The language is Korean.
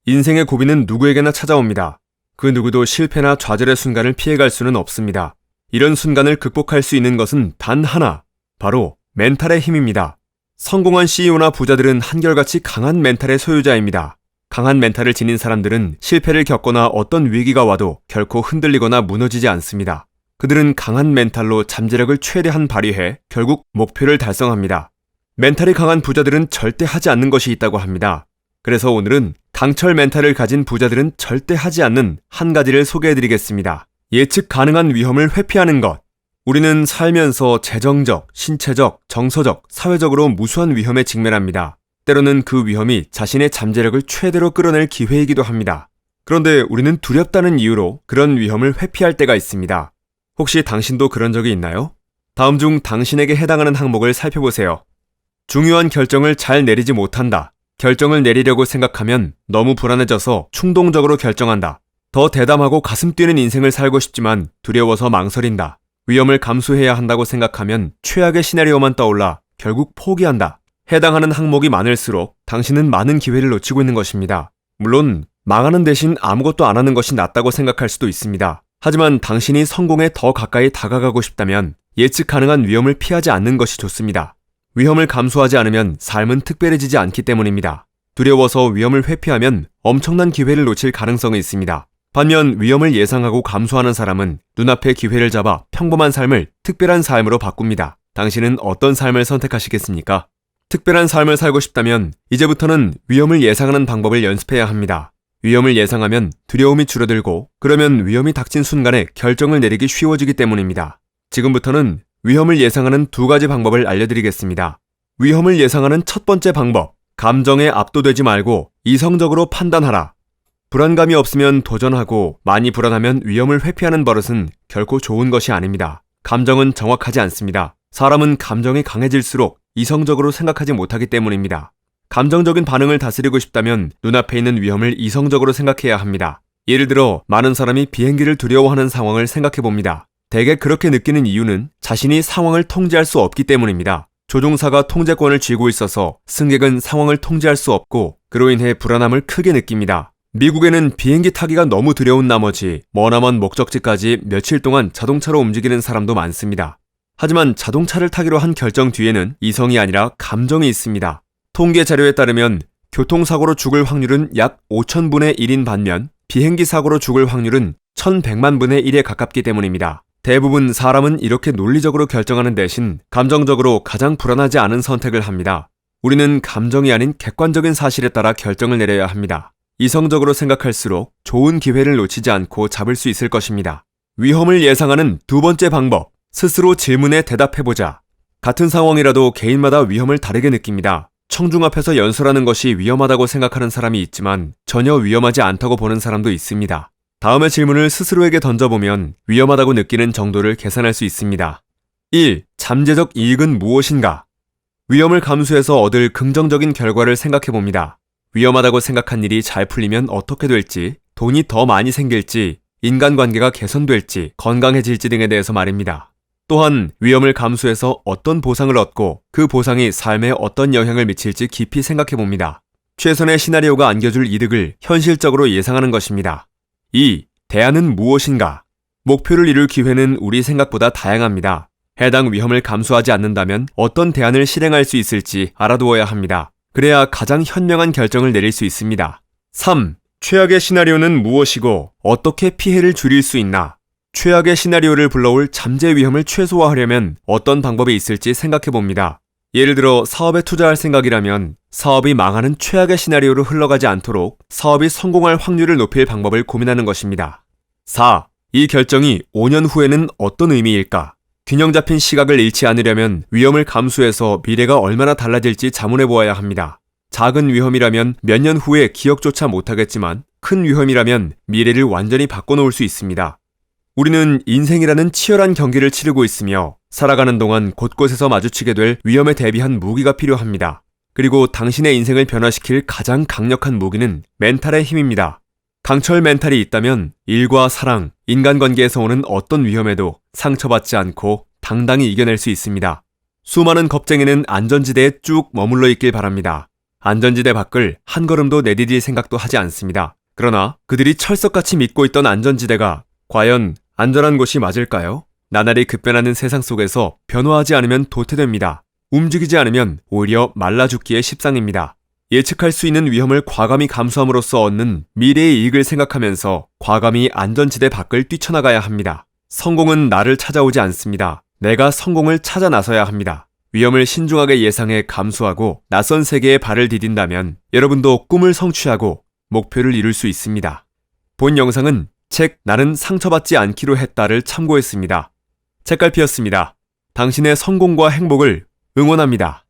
인생의 고비는 누구에게나 찾아옵니다. 그 누구도 실패나 좌절의 순간을 피해갈 수는 없습니다. 이런 순간을 극복할 수 있는 것은 단 하나, 바로 멘탈의 힘입니다. 성공한 CEO나 부자들은 한결같이 강한 멘탈의 소유자입니다. 강한 멘탈을 지닌 사람들은 실패를 겪거나 어떤 위기가 와도 결코 흔들리거나 무너지지 않습니다. 그들은 강한 멘탈로 잠재력을 최대한 발휘해 결국 목표를 달성합니다. 멘탈이 강한 부자들은 절대 하지 않는 것이 있다고 합니다. 그래서 오늘은 강철 멘탈을 가진 부자들은 절대 하지 않는 한 가지를 소개해드리겠습니다. 예측 가능한 위험을 회피하는 것. 우리는 살면서 재정적, 신체적, 정서적, 사회적으로 무수한 위험에 직면합니다. 때로는 그 위험이 자신의 잠재력을 최대로 끌어낼 기회이기도 합니다. 그런데 우리는 두렵다는 이유로 그런 위험을 회피할 때가 있습니다. 혹시 당신도 그런 적이 있나요? 다음 중 당신에게 해당하는 항목을 살펴보세요. 중요한 결정을 잘 내리지 못한다. 결정을 내리려고 생각하면 너무 불안해져서 충동적으로 결정한다. 더 대담하고 가슴 뛰는 인생을 살고 싶지만 두려워서 망설인다. 위험을 감수해야 한다고 생각하면 최악의 시나리오만 떠올라 결국 포기한다. 해당하는 항목이 많을수록 당신은 많은 기회를 놓치고 있는 것입니다. 물론 망하는 대신 아무것도 안 하는 것이 낫다고 생각할 수도 있습니다. 하지만 당신이 성공에 더 가까이 다가가고 싶다면 예측 가능한 위험을 피하지 않는 것이 좋습니다. 위험을 감수하지 않으면 삶은 특별해지지 않기 때문입니다. 두려워서 위험을 회피하면 엄청난 기회를 놓칠 가능성이 있습니다. 반면 위험을 예상하고 감수하는 사람은 눈앞의 기회를 잡아 평범한 삶을 특별한 삶으로 바꿉니다. 당신은 어떤 삶을 선택하시겠습니까? 특별한 삶을 살고 싶다면 이제부터는 위험을 예상하는 방법을 연습해야 합니다. 위험을 예상하면 두려움이 줄어들고 그러면 위험이 닥친 순간에 결정을 내리기 쉬워지기 때문입니다. 지금부터는 위험을 예상하는 두 가지 방법을 알려드리겠습니다. 위험을 예상하는 첫 번째 방법, 감정에 압도되지 말고 이성적으로 판단하라. 불안감이 없으면 도전하고 많이 불안하면 위험을 회피하는 버릇은 결코 좋은 것이 아닙니다. 감정은 정확하지 않습니다. 사람은 감정이 강해질수록 이성적으로 생각하지 못하기 때문입니다. 감정적인 반응을 다스리고 싶다면 눈앞에 있는 위험을 이성적으로 생각해야 합니다. 예를 들어 많은 사람이 비행기를 두려워하는 상황을 생각해봅니다. 대개 그렇게 느끼는 이유는 자신이 상황을 통제할 수 없기 때문입니다. 조종사가 통제권을 쥐고 있어서 승객은 상황을 통제할 수 없고 그로 인해 불안함을 크게 느낍니다. 미국에는 비행기 타기가 너무 두려운 나머지 머나먼 목적지까지 며칠 동안 자동차로 움직이는 사람도 많습니다. 하지만 자동차를 타기로 한 결정 뒤에는 이성이 아니라 감정이 있습니다. 통계 자료에 따르면 교통사고로 죽을 확률은 약 5,000분의 1인 반면 비행기 사고로 죽을 확률은 1,100만 분의 1에 가깝기 때문입니다. 대부분 사람은 이렇게 논리적으로 결정하는 대신 감정적으로 가장 불안하지 않은 선택을 합니다. 우리는 감정이 아닌 객관적인 사실에 따라 결정을 내려야 합니다. 이성적으로 생각할수록 좋은 기회를 놓치지 않고 잡을 수 있을 것입니다. 위험을 예상하는 두 번째 방법, 스스로 질문에 대답해보자. 같은 상황이라도 개인마다 위험을 다르게 느낍니다. 청중 앞에서 연설하는 것이 위험하다고 생각하는 사람이 있지만 전혀 위험하지 않다고 보는 사람도 있습니다. 다음의 질문을 스스로에게 던져보면 위험하다고 느끼는 정도를 계산할 수 있습니다. 1. 잠재적 이익은 무엇인가? 위험을 감수해서 얻을 긍정적인 결과를 생각해봅니다. 위험하다고 생각한 일이 잘 풀리면 어떻게 될지, 돈이 더 많이 생길지, 인간관계가 개선될지, 건강해질지 등에 대해서 말입니다. 또한 위험을 감수해서 어떤 보상을 얻고 그 보상이 삶에 어떤 영향을 미칠지 깊이 생각해봅니다. 최선의 시나리오가 안겨줄 이득을 현실적으로 예상하는 것입니다. 2. 대안은 무엇인가? 목표를 이룰 기회는 우리 생각보다 다양합니다. 해당 위험을 감수하지 않는다면 어떤 대안을 실행할 수 있을지 알아두어야 합니다. 그래야 가장 현명한 결정을 내릴 수 있습니다. 3. 최악의 시나리오는 무엇이고 어떻게 피해를 줄일 수 있나? 최악의 시나리오를 불러올 잠재 위험을 최소화하려면 어떤 방법이 있을지 생각해봅니다. 예를 들어 사업에 투자할 생각이라면 사업이 망하는 최악의 시나리오로 흘러가지 않도록 사업이 성공할 확률을 높일 방법을 고민하는 것입니다. 4. 이 결정이 5년 후에는 어떤 의미일까? 균형 잡힌 시각을 잃지 않으려면 위험을 감수해서 미래가 얼마나 달라질지 자문해 보아야 합니다. 작은 위험이라면 몇 년 후에 기억조차 못하겠지만 큰 위험이라면 미래를 완전히 바꿔놓을 수 있습니다. 우리는 인생이라는 치열한 경기를 치르고 있으며 살아가는 동안 곳곳에서 마주치게 될 위험에 대비한 무기가 필요합니다. 그리고 당신의 인생을 변화시킬 가장 강력한 무기는 멘탈의 힘입니다. 강철 멘탈이 있다면 일과 사랑, 인간관계에서 오는 어떤 위험에도 상처받지 않고 당당히 이겨낼 수 있습니다. 수많은 겁쟁이는 안전지대에 쭉 머물러 있길 바랍니다. 안전지대 밖을 한 걸음도 내디딜 생각도 하지 않습니다. 그러나 그들이 철석같이 믿고 있던 안전지대가 과연 안전한 곳이 맞을까요? 나날이 급변하는 세상 속에서 변화하지 않으면 도태됩니다. 움직이지 않으면 오히려 말라 죽기에 십상입니다. 예측할 수 있는 위험을 과감히 감수함으로써 얻는 미래의 이익을 생각하면서 과감히 안전지대 밖을 뛰쳐나가야 합니다. 성공은 나를 찾아오지 않습니다. 내가 성공을 찾아 나서야 합니다. 위험을 신중하게 예상해 감수하고 낯선 세계에 발을 디딘다면 여러분도 꿈을 성취하고 목표를 이룰 수 있습니다. 본 영상은 책 나는 상처받지 않기로 했다를 참고했습니다. 책갈피였습니다. 당신의 성공과 행복을 응원합니다.